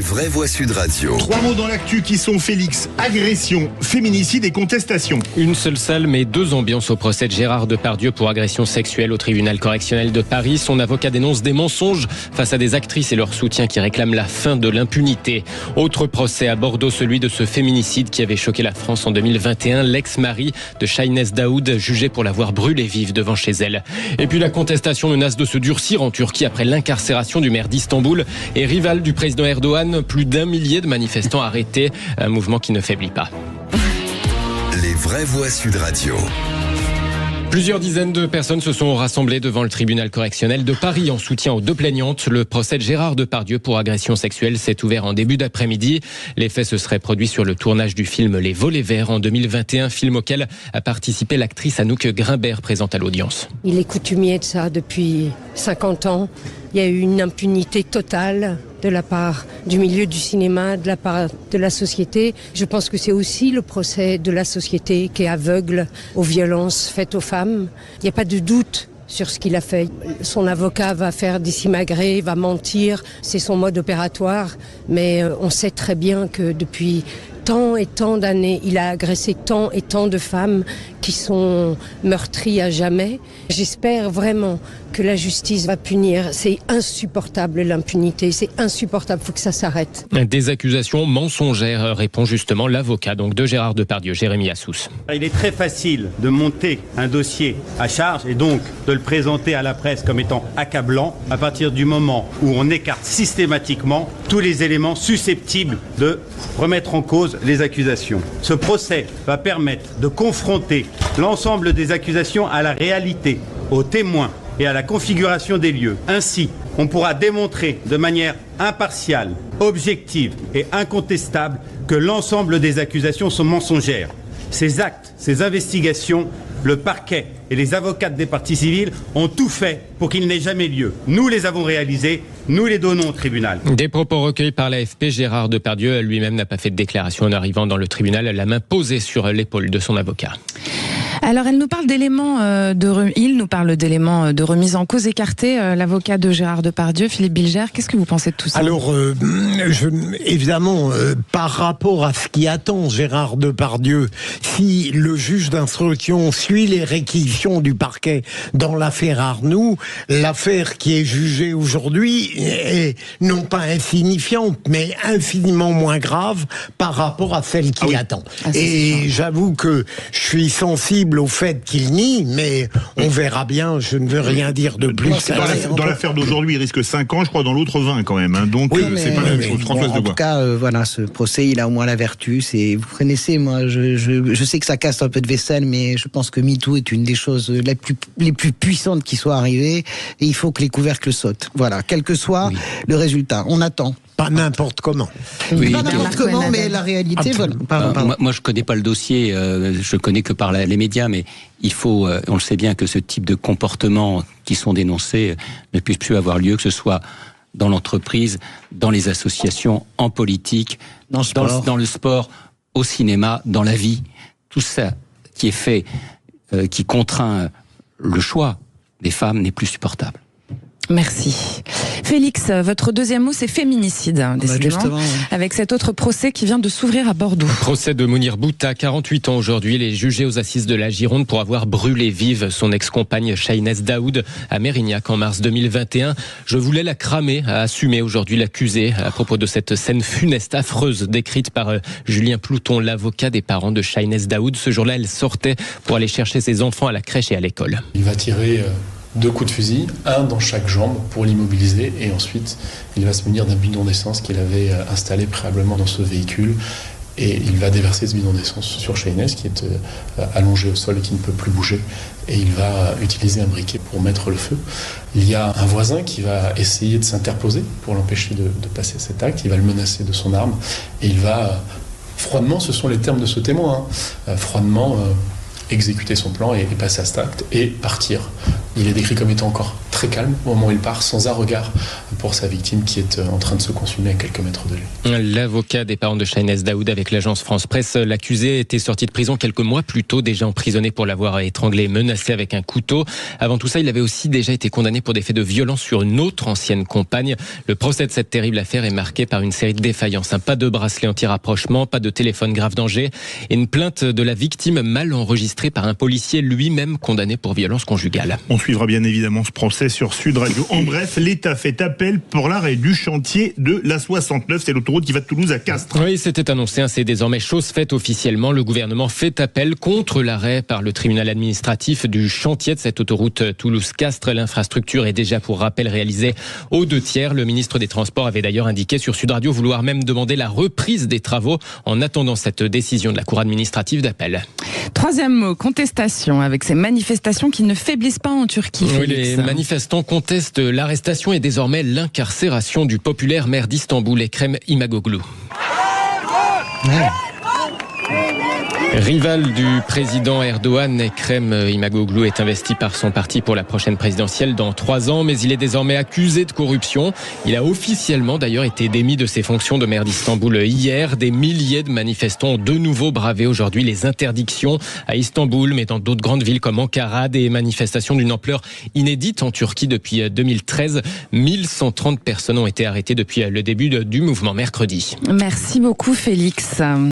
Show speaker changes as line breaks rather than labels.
vraies voix Sud Radio.
3 mots dans l'actu qui sont Félix, agression, féminicide et contestation.
Une seule salle mais 2 ambiances au procès de Gérard Depardieu pour agression sexuelle au tribunal correctionnel de Paris. Son avocat dénonce des mensonges face à des actrices et leur soutien qui réclament la fin de l'impunité. Autre procès à Bordeaux, celui de ce féminicide qui avait choqué la France en 2021. L'ex-mari de Shahinez Daoud, jugé pour l'avoir brûlée vive devant chez elle. Et puis la contestation menace de se durcir en Turquie après l'incarcération du maire d'Istanbul et rival du président Erdogan. Plus d'1 millier de manifestants arrêtés. Un mouvement qui ne faiblit pas.
Les vraies voix Sud Radio.
Plusieurs dizaines de personnes se sont rassemblées devant le tribunal correctionnel de Paris en soutien aux 2 plaignantes. Le procès de Gérard Depardieu pour agression sexuelle s'est ouvert en début d'après-midi. Les faits se seraient produits sur le tournage du film Les Volets Verts en 2021, film auquel a participé l'actrice Anouk Grimbert, présente à l'audience.
Il est coutumier de ça depuis 50 ans. Il y a eu une impunité totale de la part du milieu du cinéma, de la part de la société. Je pense que c'est aussi le procès de la société qui est aveugle aux violences faites aux femmes. Il n'y a pas de doute sur ce qu'il a fait. Son avocat va faire des simagrées, va mentir, c'est son mode opératoire. Mais on sait très bien que depuis tant et tant d'années, il a agressé tant et tant de femmes qui sont meurtries à jamais. J'espère vraiment que la justice va punir. C'est insupportable l'impunité, c'est insupportable, il faut que ça s'arrête.
Des accusations mensongères, répond justement l'avocat donc de Gérard Depardieu, Jérémy Assous.
Il est très facile de monter un dossier à charge et donc de le présenter à la presse comme étant accablant à partir du moment où on écarte systématiquement tous les éléments susceptibles de remettre en cause les accusations. Ce procès va permettre de confronter l'ensemble des accusations à la réalité, aux témoins et à la configuration des lieux. Ainsi, on pourra démontrer de manière impartiale, objective et incontestable que l'ensemble des accusations sont mensongères. Ces actes, ces investigations, le parquet et les avocats des parties civiles ont tout fait pour qu'il n'ait jamais lieu. Nous les avons réalisés, nous les donnons au tribunal.
Des propos recueillis par l'AFP, Gérard Depardieu lui-même n'a pas fait de déclaration en arrivant dans le tribunal, la main posée sur l'épaule de son avocat.
Alors, il nous parle d'éléments de remise en cause écartés. L'avocat de Gérard Depardieu, Philippe Bilger, qu'est-ce que vous pensez de tout ça ?
Alors, évidemment, par rapport à ce qui attend Gérard Depardieu, si le juge d'instruction suit les réquisitions du parquet dans l'affaire Arnoux, l'affaire qui est jugée aujourd'hui est non pas insignifiante, mais infiniment moins grave par rapport à celle qui attend. Et j'avoue que je suis sensible au fait qu'il nie, mais on verra bien, je ne veux rien dire de plus.
Dans l'affaire d'aujourd'hui, il risque 5 ans, je crois, dans l'autre 20 quand même. Hein. Donc, c'est pas la même chose. Françoise Debois.
En tout cas, voilà, ce procès, il a au moins la vertu. Vous connaissez, moi, je sais que ça casse un peu de vaisselle, mais je pense que MeToo est une des choses les plus puissantes qui soient arrivées, et il faut que les couvercles sautent. Voilà, quel que soit le résultat. On attend.
Pas n'importe comment.
Oui, pas n'importe comment, mais la réalité...
Moi, je ne connais pas le dossier, je connais que par les médias, mais il faut, on le sait bien, que ce type de comportements qui sont dénoncés ne puisse plus avoir lieu, que ce soit dans l'entreprise, dans les associations, en politique, dans le sport, au cinéma, dans la vie. Tout ça qui est fait, qui contraint le choix des femmes n'est plus supportable.
Merci. Félix, votre deuxième mot, c'est féminicide, décidément, avec cet autre procès qui vient de s'ouvrir à Bordeaux.
Procès de Mounir Bouta, 48 ans aujourd'hui. Il est jugé aux assises de la Gironde pour avoir brûlé vive son ex-compagne Shahinez Daoud à Mérignac en mars 2021. Je voulais la cramer, a assumé aujourd'hui l'accusé à propos de cette scène funeste, affreuse, décrite par Julien Plouton, l'avocat des parents de Shahinez Daoud. Ce jour-là, elle sortait pour aller chercher ses enfants à la crèche et à l'école.
Il va tirer 2 coups de fusil, un dans chaque jambe pour l'immobiliser, et ensuite il va se munir d'un bidon d'essence qu'il avait installé préalablement dans ce véhicule, et il va déverser ce bidon d'essence sur Shahinez qui est allongé au sol et qui ne peut plus bouger, et il va utiliser un briquet pour mettre le feu. Il y a un voisin qui va essayer de s'interposer pour l'empêcher de passer cet acte, il va le menacer de son arme, et il va froidement, ce sont les termes de ce témoin, froidement exécuter son plan et passer à cet acte et partir. Il est décrit comme étant encore très calme au moment où il part, sans un regard pour sa victime qui est en train de se consumer à quelques mètres de lui.
L'avocat des parents de Shahnez Daoud avec l'agence France Presse, l'accusé était sorti de prison quelques mois plus tôt, déjà emprisonné pour l'avoir étranglé et menacé avec un couteau. Avant tout ça, il avait aussi déjà été condamné pour des faits de violence sur une autre ancienne compagne. Le procès de cette terrible affaire est marqué par une série de défaillances. Pas de bracelet anti-rapprochement, pas de téléphone grave danger et une plainte de la victime mal enregistrée par un policier lui-même condamné pour violence conjugale.
On suivra bien évidemment ce procès sur Sud Radio. En bref, l'État fait appel pour l'arrêt du chantier de l'A69. C'est l'autoroute qui va de Toulouse à Castres.
Oui, c'était annoncé. C'est désormais chose faite officiellement. Le gouvernement fait appel contre l'arrêt par le tribunal administratif du chantier de cette autoroute Toulouse-Castres. L'infrastructure est déjà, pour rappel, réalisée aux 2/3. Le ministre des Transports avait d'ailleurs indiqué sur Sud Radio vouloir même demander la reprise des travaux en attendant cette décision de la Cour administrative d'appel.
Troisième mot, contestation, avec ces manifestations qui ne faiblissent pas en Turquie.
Oui, les manifestants contestent l'arrestation et désormais l'incarcération du populaire maire d'Istanbul, Ekrem İmamoğlu. Rival du président Erdogan, Ekrem İmamoğlu est investi par son parti pour la prochaine présidentielle dans 3 ans, mais il est désormais accusé de corruption. Il a officiellement d'ailleurs été démis de ses fonctions de maire d'Istanbul hier. Des milliers de manifestants ont de nouveau bravé aujourd'hui les interdictions à Istanbul, mais dans d'autres grandes villes comme Ankara, des manifestations d'une ampleur inédite en Turquie depuis 2013. 1130 personnes ont été arrêtées depuis le début du mouvement mercredi.
Merci beaucoup Félix.